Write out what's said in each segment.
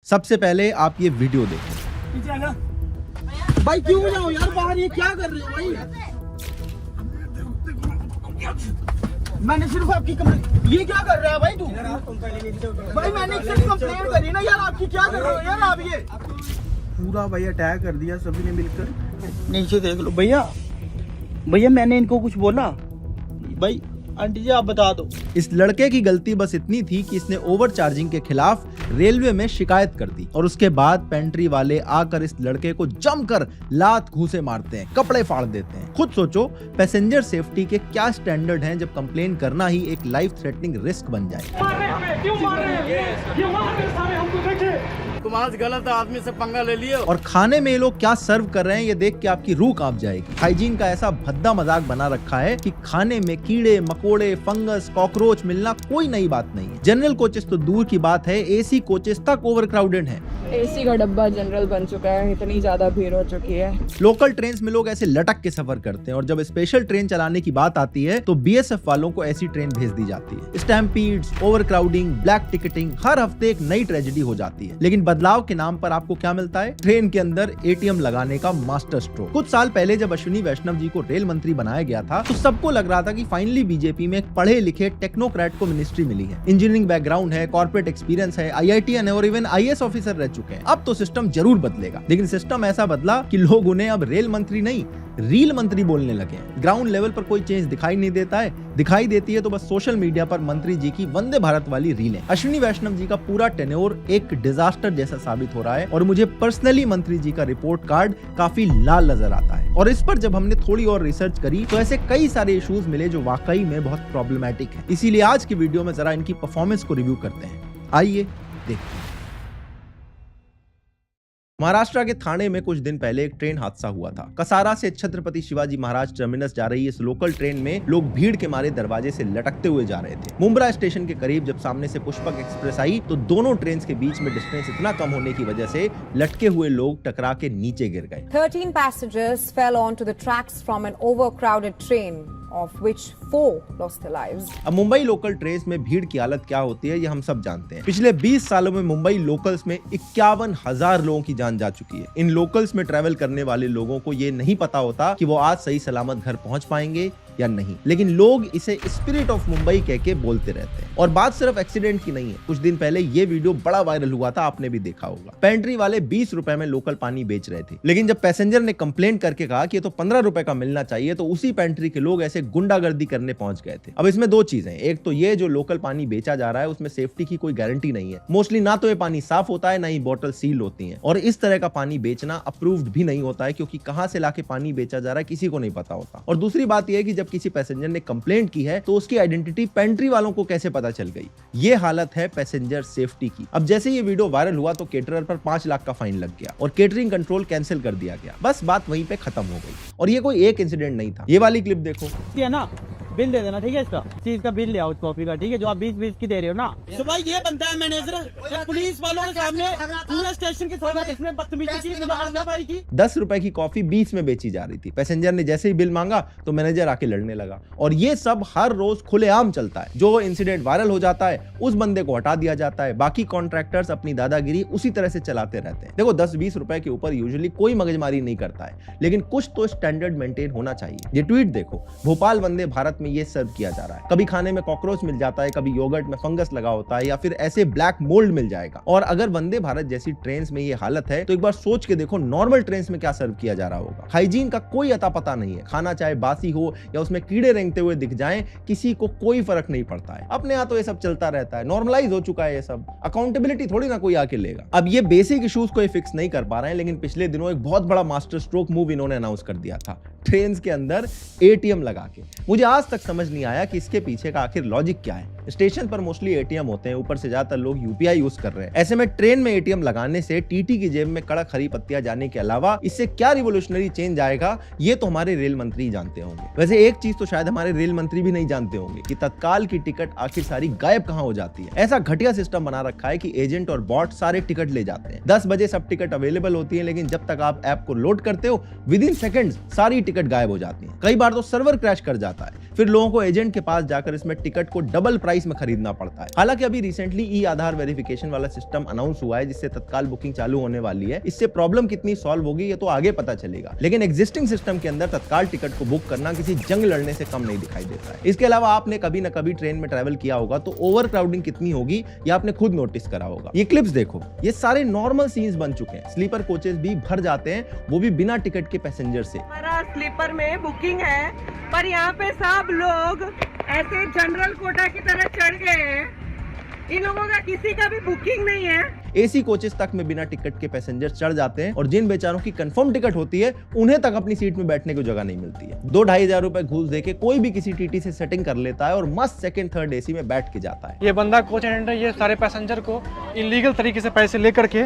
सबसे पहले आप ये वीडियो देखें। भाई क्यों जाओ यार बाहर, ये क्या कर रहे हो भाई? मैंने सिर्फ आपकी कंप्लेंट, ये क्या कर रहा है भाई तू? भाई मैंने सिर्फ कंप्लेंट करी ना यार, आपकी क्या कर रहे हो यार आप? ये पूरा भाई अटैक कर दिया सभी ने मिलकर। नीचे देख लो भैया, भैया मैंने इनको कुछ बोला? भाई आंटी जी आप बता दो। इस लड़के की गलती बस इतनी थी कि इसने ओवर चार्जिंग के खिलाफ रेलवे में शिकायत कर दी और उसके बाद पेंट्री वाले आकर इस लड़के को जमकर लात घूंसे मारते हैं, कपड़े फाड़ देते हैं। खुद सोचो पैसेंजर सेफ्टी के क्या स्टैंडर्ड हैं जब कंप्लेन करना ही एक लाइफ थ्रेटनिंग रिस्क बन जाए। तुम आज गलत आदमी से पंगा ले लिए। और खाने में ये लोग क्या सर्व कर रहे हैं ये देख के आपकी रूह कांप जाएगी। हाइजीन का ऐसा भद्दा मजाक बना रखा है कि खाने में कीड़े मकोड़े फंगस कॉकरोच मिलना कोई नई बात नहीं है। जनरल कोचेस तो दूर की बात है, एसी कोचेस तक ओवर क्राउडेड है। एसी का डब्बा जनरल बन चुका है, इतनी ज्यादा भीड़ हो चुकी है। लोकल ट्रेन में लोग ऐसे लटक के सफर करते हैं और जब स्पेशल ट्रेन चलाने की बात आती है तो बीएसएफ वालों को ऐसी ट्रेन भेज दी जाती है। स्टैम्पीड्स, ओवर क्राउडिंग, ब्लैक टिकटिंग, हर हफ्ते एक नई ट्रेजेडी हो जाती है। लेकिन बदलाव के नाम पर आपको क्या मिलता है? ट्रेन के अंदर एटीएम लगाने का मास्टर स्ट्रोक। कुछ साल पहले जब अश्विनी वैष्णव जी को रेल मंत्री बनाया गया था तो सबको लग रहा था कि फाइनली बीजेपी में एक पढ़े लिखे टेक्नोक्रेट को मिनिस्ट्री मिली है। इंजीनियरिंग बैकग्राउंड है, कॉर्पोरेट एक्सपीरियंस है, IITN है और इवन IAS ऑफिसर रह चुके हैं। अब तो सिस्टम जरूर बदलेगा। लेकिन सिस्टम ऐसा बदला कि लोग उन्हें अब रेल मंत्री नहीं रील मंत्री बोलने लगे हैं। ग्राउंड लेवल पर कोई चेंज दिखाई नहीं देता है, दिखाई देती है तो बस सोशल मीडिया पर मंत्री जी की वंदे भारत वाली रीलें। अश्विनी वैष्णव जी का पूरा टेन्योर एक डिजास्टर जैसा साबित हो रहा है और मुझे पर्सनली मंत्री जी का रिपोर्ट कार्ड काफी लाल नजर आता है। और इस पर जब हमने थोड़ी और रिसर्च करी तो ऐसे कई सारे इश्यूज मिले जो वाकई में बहुत प्रॉब्लमैटिक है। इसीलिए आज की वीडियो में जरा इनकी परफॉर्मेंस को रिव्यू करते हैं। आइए देखते हैं। महाराष्ट्र के थाने में कुछ दिन पहले एक ट्रेन हादसा हुआ था। कसारा से छत्रपति शिवाजी महाराज टर्मिनस जा रही इस लोकल ट्रेन में लोग भीड़ के मारे दरवाजे से लटकते हुए जा रहे थे। मुंब्रा स्टेशन के करीब जब सामने से पुष्पक एक्सप्रेस आई तो दोनों ट्रेन के बीच में डिस्टेंस इतना कम होने की वजह से लटके हुए लोग टकरा के नीचे गिर गए। 13 passengers fell onto the tracks from an overcrowded train, of which 4 lost their lives. अब मुंबई लोकल ट्रेन में भीड़ की हालत क्या होती है ये हम सब जानते हैं। पिछले 20 सालों में मुंबई लोकल्स में 51,000 लोगों की जान जा चुकी है। इन लोकल्स में ट्रैवल करने वाले लोगों को ये नहीं पता होता कि वो आज सही सलामत घर पहुंच पाएंगे या नहीं, लेकिन लोग इसे स्पिरिट ऑफ मुंबई कह के बोलते रहते हैं। और बात सिर्फ एक्सीडेंट की नहीं है। कुछ दिन पहले ये वीडियो बड़ा वायरल हुआ था, आपने भी देखा होगा। पेंट्री वाले 20 रुपए में लोकल पानी बेच रहे थे, लेकिन जब पैसेंजर ने कंप्लेंट करके कहा कि ये तो 15 रुपए का मिलना चाहिए तो उसी पेंट्री के लोग ऐसे गुंडागर्दी करने पहुंच गए थे। अब इसमें दो चीजें, एक तो ये जो लोकल पानी बेचा जा रहा है उसमें सेफ्टी की कोई गारंटी नहीं है। मोस्टली ना तो ये पानी साफ होता है ना ही बोतल सील होती है और इस तरह का पानी बेचना अप्रूव्ड भी नहीं होता है क्योंकि कहां से लाके पानी बेचा जा रहा है किसी को नहीं पता होता। और दूसरी बात यह है कि जब किसी पैसेंजर ने कंप्लेंट की है तो उसकी आइडेंटिटी पेंट्री वालों को कैसे पता चल गई? ये हालत है पैसेंजर सेफ्टी की। अब जैसे ये वीडियो वायरल हुआ तो केटरर पर 5 लाख का फाइन लग गया और केटरिंग कंट्रोल कैंसिल कर दिया गया। बस बात वहीं पे खत्म हो गई। और ये कोई एक इंसिडेंट नहीं था। ये वाली क्लिप देखो। ये ना बिल दे देना, ठीक है? इसका चीज का बिल ले आओ, कॉपी का, ठीक है? जो आप 20-20 की दे रहे हो ना। तो भाई ये बनता है मैनेजर पुलिस वालों के सामने पूरे स्टेशन के सामने इसमें बदतमीजी की। 10 रुपए की कॉफी 20 में बेची जा रही थी। पैसेंजर ने जैसे ही बिल मांगा तो मैनेजर आके लड़ने लगा। और ये सब हर रोज खुलेआम चलता है। जो इंसिडेंट वायरल हो जाता है उस बंदे को हटा दिया जाता है। बाकी कॉन्ट्रैक्टर्स अपनी दादागिरी उसी तरह से चलाते रहते हैं। देखो 10-20 रुपए के ऊपर यूजुअली कोई मगजमारी नहीं करता है, लेकिन कुछ तो स्टैंडर्ड मेंटेन होना चाहिए। ये ट्वीट देखो, भोपाल वंदे भारत में ये सर्व किया जा रहा है। कभी खाने में कॉकरोच मिल जाता है, कभी योगर्ट में फंगस लगा होता है या फिर ऐसे ब्लैक मोल्ड मिल जाएगा। और अगर वंदे भारत जैसी ट्रेन में ये हालत है तो एक बार सोच के देखो नॉर्मल ट्रेन में क्या सर्व किया जा रहा होगा। हाइजीन का कोई अता पता नहीं है। खाना चाहे बासी हो या उसमें कीड़े रेंगते हुए दिख जाएं, किसी को कोई फर्क नहीं पड़ता है। अपने यहाँ तो ये सब चलता रहता है, नॉर्मलाइज हो चुका है ये सब। अकाउंटेबिलिटी थोड़ी ना कोई आके लेगा। अब ये बेसिक इश्यूज को फिक्स नहीं कर पा रहे हैं, लेकिन पिछले दिनों एक बहुत बड़ा मास्टर स्ट्रोक मूव इन्होंने अनाउंस कर दिया था, ट्रेन के अंदर एटीएम लगा के। मुझे आज तक समझ नहीं आया कि इसके पीछे का आखिर लॉजिक क्या है। स्टेशन पर मोस्टली एटीएम होते हैं, ऊपर से ज्यादातर लोग यूपीआई यूज कर रहे हैं। ऐसे में ट्रेन में एटीएम लगाने से टीटी की जेब में कड़क हरी पत्तियां जाने के अलावा इससे क्या रिवोल्यूशनरी चेंज आएगा ये तो हमारे रेल मंत्री जानते होंगे। वैसे एक चीज तो शायद हमारे रेल मंत्री भी नहीं जानते होंगे कि तत्काल की टिकट आखिर सारी गायब कहां हो जाती है। ऐसा घटिया सिस्टम बना रखा है कि एजेंट और बॉट सारे टिकट ले जाते हैं। 10 बजे सब टिकट अवेलेबल होती है, लेकिन जब तक आप ऐप को लोड करते हो विद इन सेकंड्स सारी टिकट गायब हो जाती है। कई बार तो सर्वर क्रैश कर जाता है। फिर लोगों को एजेंट के पास जाकर इसमें टिकट को डबल प्राइस प्राइस में खरीदना पड़ता है। हालांकि अभी रिसेंटली ई आधार वेरिफिकेशन वाला सिस्टम अनाउंस हुआ है जिससे तत्काल बुकिंग चालू होने वाली है। इससे प्रॉब्लम कितनी सॉल्व होगी ये तो आगे पता चलेगा, लेकिन एग्जिस्टिंग सिस्टम के अंदर तत्काल टिकट को बुक करना किसी जंग लड़ने से कम नहीं दिखाई देता है। इसके अलावा आपने कभी न कभी ट्रेन में ट्रैवल किया होगा तो ओवर क्राउडिंग कितनी होगी ये आपने खुद नोटिस करा होगा। ये क्लिप्स देखो, ये सारे नॉर्मल सीन्स बन चुके हैं। स्लीपर कोचेस भी भर जाते हैं, वो भी बिना टिकट के पैसेंजर से। हमारा स्लीपर में बुकिंग है, पर यहाँ पे सब लोग ऐसे जनरल कोटा की तरह चढ़ गए हैं। इन लोगों का किसी का भी बुकिंग नहीं है। एसी कोचेस तक में बिना टिकट के पैसेंजर चढ़ जाते हैं और जिन बेचारों की कंफर्म टिकट होती है उन्हें तक अपनी सीट में बैठने को जगह नहीं मिलती है। 2-2.5 हजार रुपए घूस देके कोई भी किसी टीटी से सेटिंग कर लेता है और मस्त सेकंड थर्ड एसी में बैठ के जाता है। ये बंदा कोच अटेंडेंट ये सारे पैसेंजर को इलीगल तरीके से पैसे लेकर के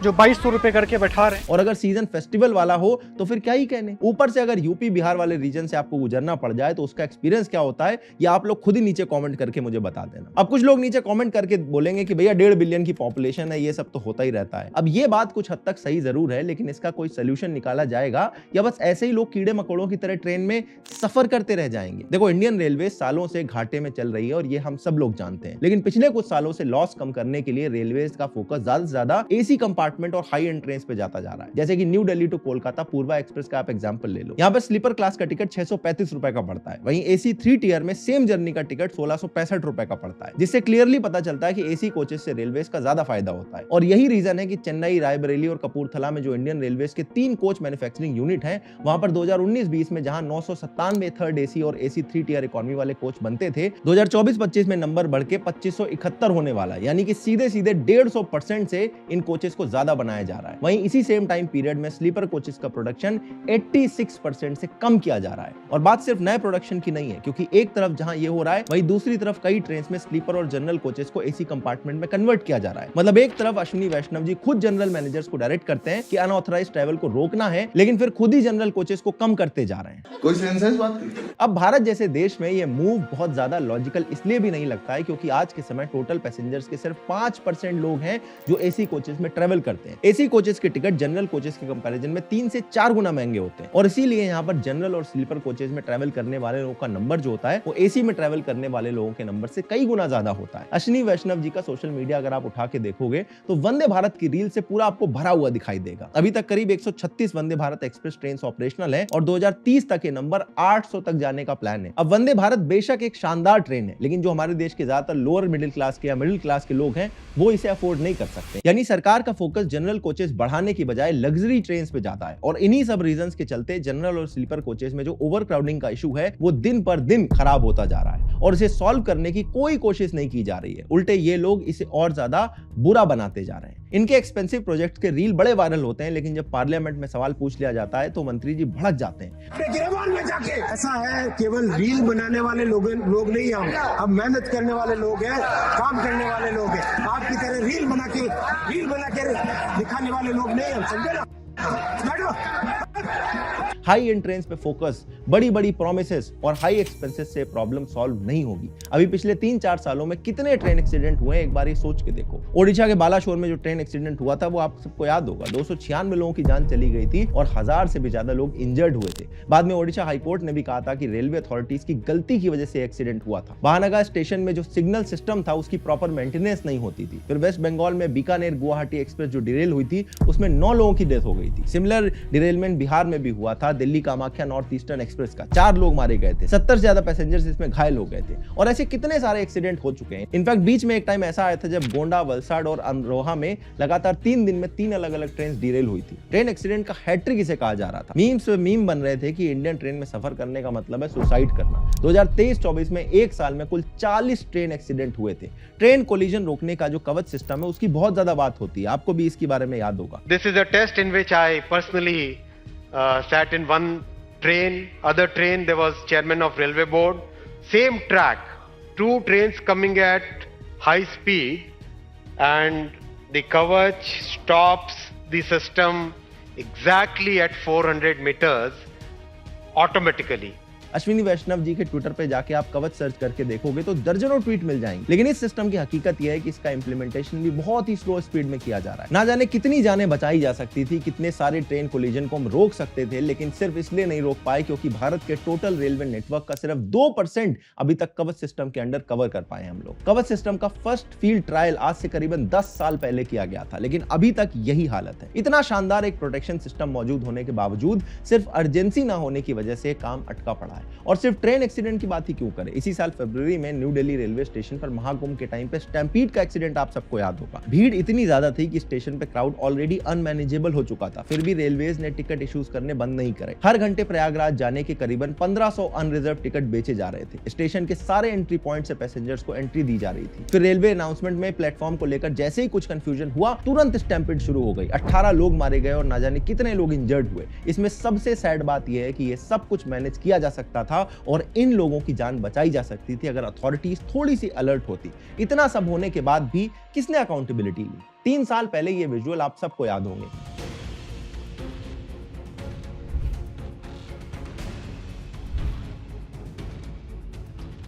जो 2200 रुपए करके बैठा रहे। और अगर सीजन फेस्टिवल वाला हो तो फिर क्या ही कहने। ऊपर से अगर यूपी बिहार वाले रीजन से आपको गुजरना पड़ जाए तो उसका एक्सपीरियंस क्या होता है ये आप लोग खुद ही नीचे कमेंट करके मुझे बता देना। अब कुछ लोग नीचे कमेंट करके बोलेंगे कि भैया 1.5 बिलियन की पॉपुलेशन है, ये सब तो होता ही रहता है। अब ये बात कुछ हद तक सही जरूर है, लेकिन इसका कोई सोल्यूशन निकाला जाएगा या बस ऐसे ही लोग कीड़े मकोड़ों की तरह ट्रेन में सफर करते रह जाएंगे। देखो, इंडियन रेलवे सालों से घाटे में चल रही है और ये हम सब लोग जानते हैं, लेकिन पिछले कुछ सालों से लॉस कम करने के लिए रेलवे का फोकस ज्यादा से ज्यादा एसी कंपार्टमेंट और हाई एंड ट्रेन पे जाता जा रहा है। जैसे कि new Delhi to Kolkata Purva express का आप एग्जांपल ले लो। यहाँ पर स्लीपर क्लास का टिकट 635 रुपए का पड़ता है, वहीं एसी 3 टियर में सेम जर्नी का टिकट 1665 रुपए का पड़ता है, जिससे क्लियरली पता चलता है कि एसी कोचेस से रेलवे का ज्यादा फायदा होता है। और यही रीजन है कि चेन्नई, रायबरेली और कपूरथला में जो इंडियन रेलवे के 3 कोच मैन्युफैक्चरिंग यूनिट है, वहां पर 2019-20 में जहां 997 थर्ड एसी और एसी 3 टियर इकोनॉमी वाले कोच बनते थे, 2024-25 में नंबर बढ़ के 2571 होने वाला है। यानी कि सीधे सीधे 150% से इन कोचेस को ज्यादा बनाया जा रहा है। वहीं इसी सेम टाइम पीरियड में स्लीपर कोचेस का प्रोडक्शन 86% से कम किया जा रहा है। और बात सिर्फ नए प्रोडक्शन की नहीं है, क्योंकि एक तरफ जहां ये हो रहा है वहीं दूसरी तरफ कई ट्रेन में स्लीपर और जनरल कोचेस को एसी कंपार्टमेंट में कन्वर्ट किया जा रहा है। मतलब एक तरफ अश्विनी वैष्णव जी खुद जनरल मैनेजर्स को डायरेक्ट करते हैं कि अनऑथराइज्ड ट्रैवल को रोकना है, लेकिन फिर खुद ही जनरल कोचेस को कम करते जा रहे हैं। कोई सेंस है इस बात की? अब भारत जैसे देश में ये मूव बहुत ज्यादा लॉजिकल इसलिए भी नहीं लगता है क्योंकि आज के समय टोटल पैसेंजर्स के सिर्फ 5% लोग हैं जो एसी कोचेस में ट्रैवल करते हैं। एसी कोचेस के टिकट जनरल कोचेस के कंपैरिजन में 3 से 4 गुना महंगे होते हैं और इसीलिए यहाँ पर जनरल और स्लीपर कोचेस में ट्रैवल करने वाले लोगों का नंबर जो होता है वो एसी में ट्रैवल करने वाले लोगों के नंबर से कई गुना ज्यादा होता है। अश्विनी वैष्णव जी का सोशल मीडिया अगर आप उठा के देखोगे तो वंदे भारत की रील से पूरा आपको भरा हुआ दिखाई देगा। अभी तक करीब 136 Vande Bharat express train operational है और 2030 तक ये नंबर 800 तक जाने का प्लान है। अब वंदे भारत बेशक एक शानदार ट्रेन है, लेकिन जो हमारे देश के ज्यादातर लोअर मिडिल क्लास के या मिडिल क्लास के लोग हैं वो इसे अफोर्ड नहीं कर सकते। यानी सरकार का फोकस जनरल कोचेस बढ़ाने की बजाय लग्जरी ट्रेन पे जाता है और इन्हीं सब रीजंस के चलते जनरल और स्लीपर कोचेस में जो ओवर क्राउडिंग का इशू है वो दिन पर दिन खराब होता जा रहा है और इसे सॉल्व करने की कोई कोशिश नहीं की जा रही है। उल्टे ये लोग इसे और ज्यादा बुरा बनाते जा रहे हैं। इनके एक्सपेंसिव प्रोजेक्ट के रील बड़े वायरल होते हैं, लेकिन जब पार्लियामेंट में सवाल पूछ लिया जाता है तो मंत्री जी भड़क जाते हैं। केजरीवाल में जाके ऐसा है, केवल रील बनाने वाले लोग नहीं, हम मेहनत करने वाले लोग हैं, काम करने वाले लोग हैं। आपकी तरह रील बना के दिखाने वाले लोग नहीं हम, समझे ना? हाई एंड ट्रेन्स पे फोकस, बड़ी बड़ी प्रोमिसेस और हाई एक्सपेंसेस से प्रॉब्लम सॉल्व नहीं होगी। अभी पिछले 3-4 सालों में कितने ट्रेन एक्सीडेंट हुए एक बार ये सोच के देखो। ओडिशा के बालाशोर में जो ट्रेन एक्सीडेंट हुआ था वो आप सबको याद होगा, 296 लोगों की जान चली गई थी और 1000 से भी ज्यादा लोग इंजर्ड हुए थे। बाद में ओडिशा हाईकोर्ट ने भी कहा था कि रेलवे अथॉरिटीज की गलती की वजह से एक्सीडेंट हुआ था। महानगर स्टेशन में जो सिग्नल सिस्टम था उसकी प्रॉपर मेंटेनेंस नहीं होती थी। फिर वेस्ट बंगाल में बीकानेर गुवाहाटी एक्सप्रेस जो डिरेल हुई थी उसमें 9 लोगों की डेथ हो गई थी। सिमिलर डिरेलमेंट बिहार में भी हुआ था, Delhi Kamakhya north eastern express का 4 लोग मारे गए थे, 70 से ज्यादा पैसेंजर्स इसमें घायल हो गए थे और ऐसे कितने सारे एक्सीडेंट हो चुके हैं। इनफैक्ट बीच में एक टाइम ऐसा आया था जब गोंडा, वलसाड और अमरोहा में लगातार 3 दिन में 3 अलग अलग ट्रेन डिरेल हुई थी। ट्रेन एक्सीडेंट का हैट्रिक इसे कहा जा रहा था। मीम्स पे मीम बन रहे थे कि इंडियन ट्रेन में सफर करने का मतलब है सुसाइड करना। 2023-24 में एक साल में कुल 40 ट्रेन एक्सीडेंट हुए थे। ट्रेन कोलिजन रोकने का जो कवच सिस्टम है उसकी बहुत ज्यादा बात होती है, आपको भी इसके बारे में याद होगा। This is a test in which I personally sat in one train, other train there was chairman of railway board, same track, 2 trains coming at high speed and the kavach stops the system exactly at 400 meters automatically. Ashwini वैष्णव जी के Twitter पे जाके आप कवच search करके देखोगे तो दर्जनों tweet मिल जाएंगे। लेकिन इस सिस्टम की हकीकत यह है कि इसका इंप्लीमेंटेशन भी बहुत ही स्लो स्पीड में किया जा रहा है। ना जाने कितनी जानें बचाई जा सकती थी, कितने सारे ट्रेन कोलिजन को हम रोक सकते थे, लेकिन सिर्फ इसलिए नहीं रोक पाए क्योंकि भारत के टोटल रेलवे नेटवर्क का सिर्फ 2% अभी तक कवच सिस्टम के अंडर कवर कर पाए हम लोग। कवच सिस्टम का फर्स्ट फील्ड ट्रायल आज से करीबन 10 साल पहले किया गया था, लेकिन अभी तक यही हालत है। इतना शानदार एक प्रोटेक्शन सिस्टम मौजूद होने के बावजूद सिर्फ अर्जेंसी ना होने की वजह से काम अटका पड़ा है। और सिर्फ ट्रेन एक्सीडेंट की बात ही क्यों करें, इसी साल फरवरी में न्यू दिल्ली रेलवे स्टेशन पर महाकुंभ के टाइम पे स्टैम्पीड का एक्सीडेंट आप सबको याद होगा। भीड़ इतनी ज्यादा थी कि स्टेशन पे क्राउड ऑलरेडी अनमैनेजेबल हो चुका था, फिर भी रेलवेज ने टिकट इश्यूज करने बंद नहीं करे। हर घंटे प्रयागराज जाने के करीबन 1500 अनरिजर्व टिकट बेचे जा रहे थे। स्टेशन के सारे एंट्री पॉइंट से पैसेंजर्स को एंट्री दी जा रही थी। फिर रेलवे अनाउंसमेंट में प्लेटफॉर्म को लेकर जैसे ही कुछ कंफ्यूजन हुआ, तुरंत स्टैम्पीड शुरू हो गई। 18 लोग मारे गए और ना जाने कितने लोग इंजर्ड हुए। इसमें सबसे सैड बात यह है कि यह सब कुछ मैनेज किया जा सकता था और इन लोगों की जान बचाई जा सकती थी अगर अथॉरिटीज थोड़ी सी अलर्ट होती। इतना सब होने के बाद भी किसने अकाउंटेबिलिटी ली? 3 साल पहले ये विजुअल आप सबको याद होंगे।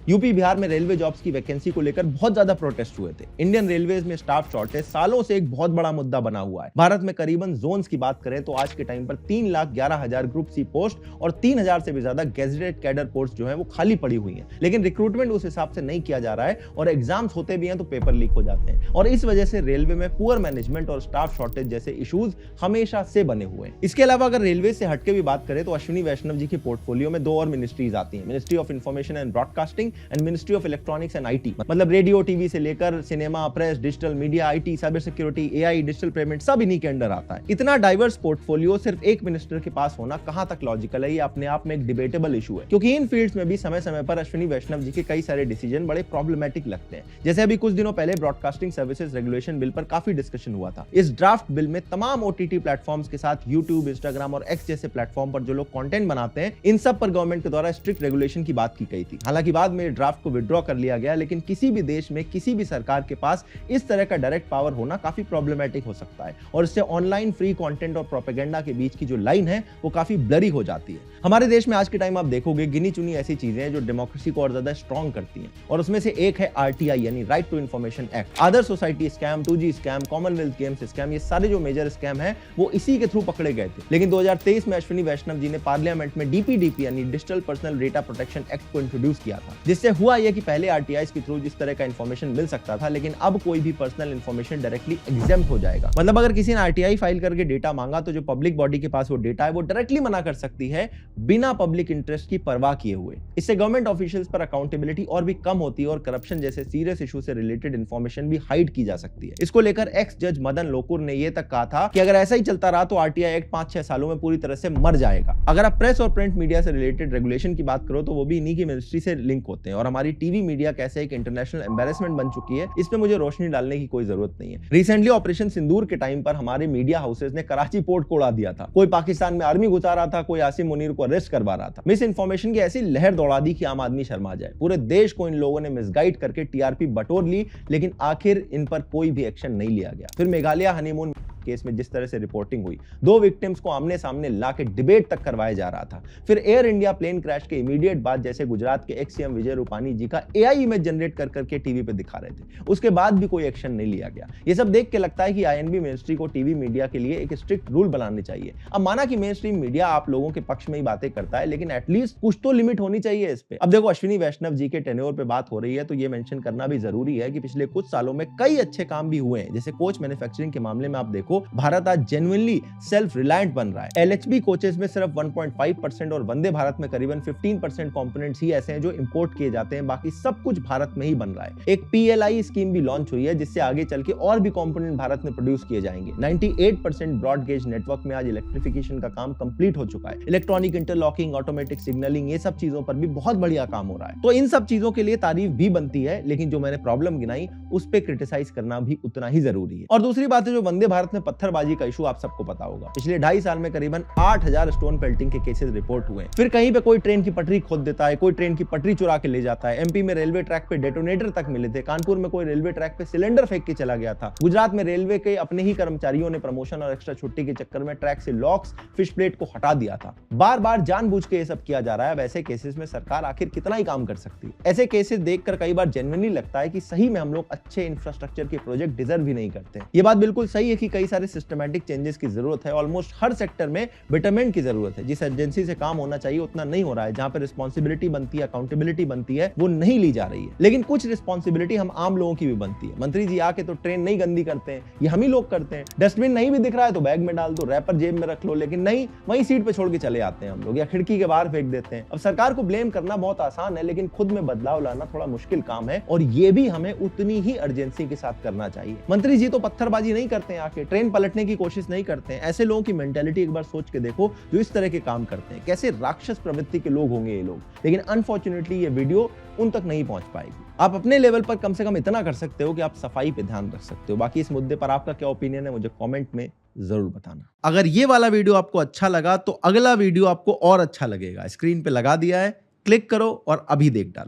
यूपी बिहार में रेलवे जॉब्स की वैकेंसी को लेकर बहुत ज्यादा प्रोटेस्ट हुए थे। इंडियन रेलवेज में स्टाफ शॉर्टेज सालों से एक बहुत बड़ा मुद्दा बना हुआ है। भारत में करीबन जोन्स की बात करें तो आज के टाइम पर 3,11,000 ग्रुप सी पोस्ट और 3,000 से भी ज्यादा गेजेटेड कैडर पोस्ट जो है वो खाली पड़ी हुई हैं। लेकिन रिक्रूटमेंट उस हिसाब से नहीं किया जा रहा है और एग्जाम्स होते भी हैं तो पेपर लीक हो जाते हैं। और इस वजह से रेलवे में पुअर मैनेजमेंट और स्टाफ शॉर्टेज जैसे इश्यूज हमेशा से बने हुए हैं। इसके अलावा अगर रेलवे से हटके भी बात करें तो अश्विनी वैष्णव जी के पोर्टफोलियो में 2 और मिनिस्ट्रीज आती हैं, ministry of information and broadcasting and ministry of electronics and IT. मतलब रेडियो टीवी से लेकर cinema, press, digital media, IT, cyber security, AI, digital payment सब इन्हीं के अंडर आता है। इतना डाइवर्स पोर्टफोलियो सिर्फ एक मिनिस्टर के पास होना कहां तक लॉजिकल है, ये अपने आप में एक डिबेटेबल इशू है। क्योंकि इन फील्ड्स में भी समय समय पर अश्विनी वैष्णव जी के कई सारे डिसीजन बड़े प्रॉब्लमेटिक लगते हैं। जैसे अभी कुछ दिनों पहले ब्रॉडकास्टिंग सर्विसेज रेगुलेशन बिल पर काफी डिस्कशन हुआ था। इस ड्राफ्ट बिल में तमाम ओटीटी प्लेटफॉर्म्स के साथ यूट्यूब, इंस्टाग्राम और एक्स जैसे प्लेटफॉर्म पर जो लोग कंटेंट बनाते हैं, इन सब पर गवर्नमेंट के द्वारा स्ट्रिक्ट रेगुलेशन की बात की गई थी। हालांकि बाद में ड्राफ्ट को विड्रॉ कर लिया गया, लेकिन किसी भी देश में किसी भी सरकार के पास इस तरह का डायरेक्ट पावर होना काफी प्रॉब्लमेटिक हो सकता है और इससे ऑनलाइन फ्री कंटेंट और प्रोपेगेंडा के बीच की जो लाइन है वो काफी ब्लरी हो जाती है। हमारे देश में आज के टाइम आप देखोगे गिनी चुनी ऐसी चीजें हैं जो डेमोक्रेसी को और ज्यादा स्ट्रॉन्ग करती हैं और उसमें से एक है आरटीआई यानी right to information act. Adarsh society scam, 2G scam, commonwealth games scam, ये सारे जो मेजर स्कैम है वो इसी के थ्रू पकड़े गए थे। लेकिन 2023 में अश्विनी वैष्णव जी ने पार्लियामेंट में डीपीडीपी यानी digital personal data protection act को इंट्रोड्यूस किया था, जिससे हुआ यह कि पहले आरटीआई के थ्रू जिस तरह का इंफॉर्मेशन मिल सकता था, लेकिन अब कोई भी पर्सनल इंफॉर्मेशन डायरेक्टली एग्जेम्प्ट हो जाएगा। मतलब अगर किसी ने आरटीआई फाइल करके डेटा मांगा तो जो पब्लिक बॉडी के पास वो डेटा है वो डायरेक्टली मना कर सकती है बिना पब्लिक इंटरेस्ट की परवाह किए हुए। इससे गवर्नमेंट ऑफिशियल्स पर अकाउंटेबिलिटी और भी कम होती है और करप्शन जैसे सीरियस इशू से रिलेटेड इंफॉर्मेशन भी हाइड की जा सकती है। इसको लेकर एक्स जज मदन लोकुर ने यह तक कहा था कि अगर ऐसा ही चलता रहा तो आरटीआई एक्ट 5-6 सालों में पूरी तरह से मर जाएगा। अगर आप प्रेस और प्रिंट मीडिया से रिलेटेड रेगुलेशन की बात करो तो वो भी इन्हीं की मिनिस्ट्री से लिंक होते हैं और हमारी टीवी मीडिया कैसे एक इंटरनेशनल एम्बैरेसमेंट बन चुकी है, इसमें मुझे रोशनी डालने की कोई जरूरत नहीं है। रिसेंटली ऑपरेशन सिंदूर के टाइम पर हमारे मीडिया हाउसेज ने कराची पोर्ट को उड़ा दिया था। कोई पाकिस्तान में आर्मी घुसा रहा था, कोई आसिम मुनीर को अरेस्ट करवा रहा था। मिस इन्फॉर्मेशन की ऐसी लहर दौड़ा दी कि आम आदमी शर्मा जाए। पूरे देश को इन लोगों ने मिसगाइड करके टीआरपी बटोर ली, लेकिन आखिर इन पर कोई भी एक्शन नहीं लिया गया। फिर मेघालय हनीमून केस में जिस तरह से रिपोर्टिंग हुई, 2 विक्टिम्स को आमने सामने लाके डिबेट तक करवाया जा रहा था। फिर एयर इंडिया प्लेन क्रैश के इमीडिएट बाद जैसे गुजरात के एक्स सीएम विजय रूपानी जी का एआई इमेज जनरेट कर करके टीवी पे दिखा रहे थे, उसके बाद भी कोई एक्शन नहीं लिया गया। ये सब देख के लगता है कि आईएनबी मिनिस्ट्री को टीवी मीडिया के लिए एक स्ट्रिक्ट रूल बनाने चाहिए। अब माना कि मेन स्ट्रीम मीडिया आप लोगों के पक्ष में ही बातें करता है, लेकिन एटलीस्ट कुछ तो लिमिट होनी चाहिए इस पे। अब देखो अश्विनी वैष्णव जी के टेन्योर पे बात हो रही है तो ये मेंशन करना भी जरूरी है कि पिछले कुछ सालों में कई अच्छे काम भी हुए हैं। जैसे कोच मैन्युफैक्चरिंग के मामले में आप देखो, भारत आज जेन्युइनली सेल्फ रिलायंट बन रहा है। एलएचबी कोचेस में सिर्फ 1.5% और वंदे भारत में करीबन 15% कंपोनेंट्स ही ऐसे हैं जो इंपोर्ट किए जाते हैं, बाकी सब कुछ भारत में ही बन रहा है। एक पीएलआई स्कीम भी लॉन्च हुई है जिससे आगे चल के और भी कंपोनेंट भारत में प्रोड्यूस किए जाएंगे। 98% ब्रॉड गेज नेटवर्क में आज इलेक्ट्रिफिकेशन का काम कंप्लीट हो चुका है। इलेक्ट्रॉनिक इंटरलॉकिंग, ऑटोमेटिक सिग्नलिंग, ये सब चीजों पर भी बहुत बढ़िया काम हो रहा है। तो इन सब चीजों के लिए तारीफ भी बनती है, लेकिन जो मैंने प्रॉब्लम गिनाई उस पर क्रिटिसाइज करना भी उतना ही जरूरी है। और दूसरी बात है जो वंदे भारत में में पत्थरबाजी का इशू आप सबको पता होगा। पिछले 2.5 साल में करीबन 8000 स्टोन पेल्टिंग के केसेस रिपोर्ट हुए। फिर कहीं पे कोई ट्रेन की पटरी खोद देता है, कोई ट्रेन की पटरी चुरा के ले जाता है। एमपी में रेलवे ट्रैक पे डेटोनेटर तक मिले थे। कानपुर में कोई रेलवे ट्रैक पे सिलेंडर फेंक के चला गया था। गुजरात में रेलवे के अपने ही कर्मचारियों ने प्रमोशन और एक्स्ट्रा छुट्टी के चक्कर में ट्रैक से लॉक्स, फिश प्लेट को हटा दिया था। बार बार जानबूझ के ये सब किया जा रहा है। वैसे केसेस में सरकार आखिर कितना ही काम कर सकती है। ऐसे केसेस देखकर कई बार जेन्युइनली लगता है कि सही में हम लोग अच्छे इंफ्रास्ट्रक्चर के प्रोजेक्ट डिजर्व भी नहीं करते। ये बात बिल्कुल सही है कि कई सारे सिस्टमैटिक चेंजेस की जरूरत है। ऑलमोस्ट हर सेक्टर में बेटरमेंट की जरूरत है। जिस एजेंसी से काम होना चाहिए उतना नहीं हो रहा है। जहां पर रिस्पॉन्सिबिलिटी बनती है, अकाउंटेबिलिटी बनती है, वो नहीं ली जा रही है। लेकिन कुछ रिस्पॉन्सिबिलिटी हम आम लोगों की भी बनती है। मंत्री जी आके तो ट्रेन नहीं गंदी करते हैं, ये हम ही लोग करते हैं। डस्टबिन नहीं भी दिख रहा है तो बैग में डाल दो, रैपर जेब में रख लो, लेकिन नहीं, वहीं सीट पे छोड़ के चले आते हैं हम लोग, या खिड़की के बाहर फेंक देते हैं। अब सरकार को ब्लेम करना बहुत आसान है, लेकिन खुद में बदलाव लाना थोड़ा मुश्किल काम है, और ये भी हमें उतनी ही अर्जेंसी के साथ करना चाहिए। मंत्री जी तो पत्थरबाजी नहीं करते हैं, आके ट्रेन पलटने की कोशिश नहीं करते हैं। ऐसे लोगों की मेंटालिटी एक बार सोच के देखो जो इस तरह के काम करते हैं। कैसे राक्षस प्रवृत्ति के लोग होंगे ये लोग। लेकिन अनफॉर्चुनेटली ये वीडियो उन तक नहीं पहुंच पाएगी। आप अपने लेवल पर कम से कम इतना कर सकते हो कि आप सफाई पे ध्यान रख सकते हो। बाकी इस मुद्दे पर आपका क्या ओपिनियन है मुझे कमेंट में जरूर बताना। अगर ये वाला वीडियो आपको अच्छा लगा तो अगला वीडियो आपको और अच्छा लगेगा। स्क्रीन पे लगा दिया है, क्लिक करो और अभी देख डालो।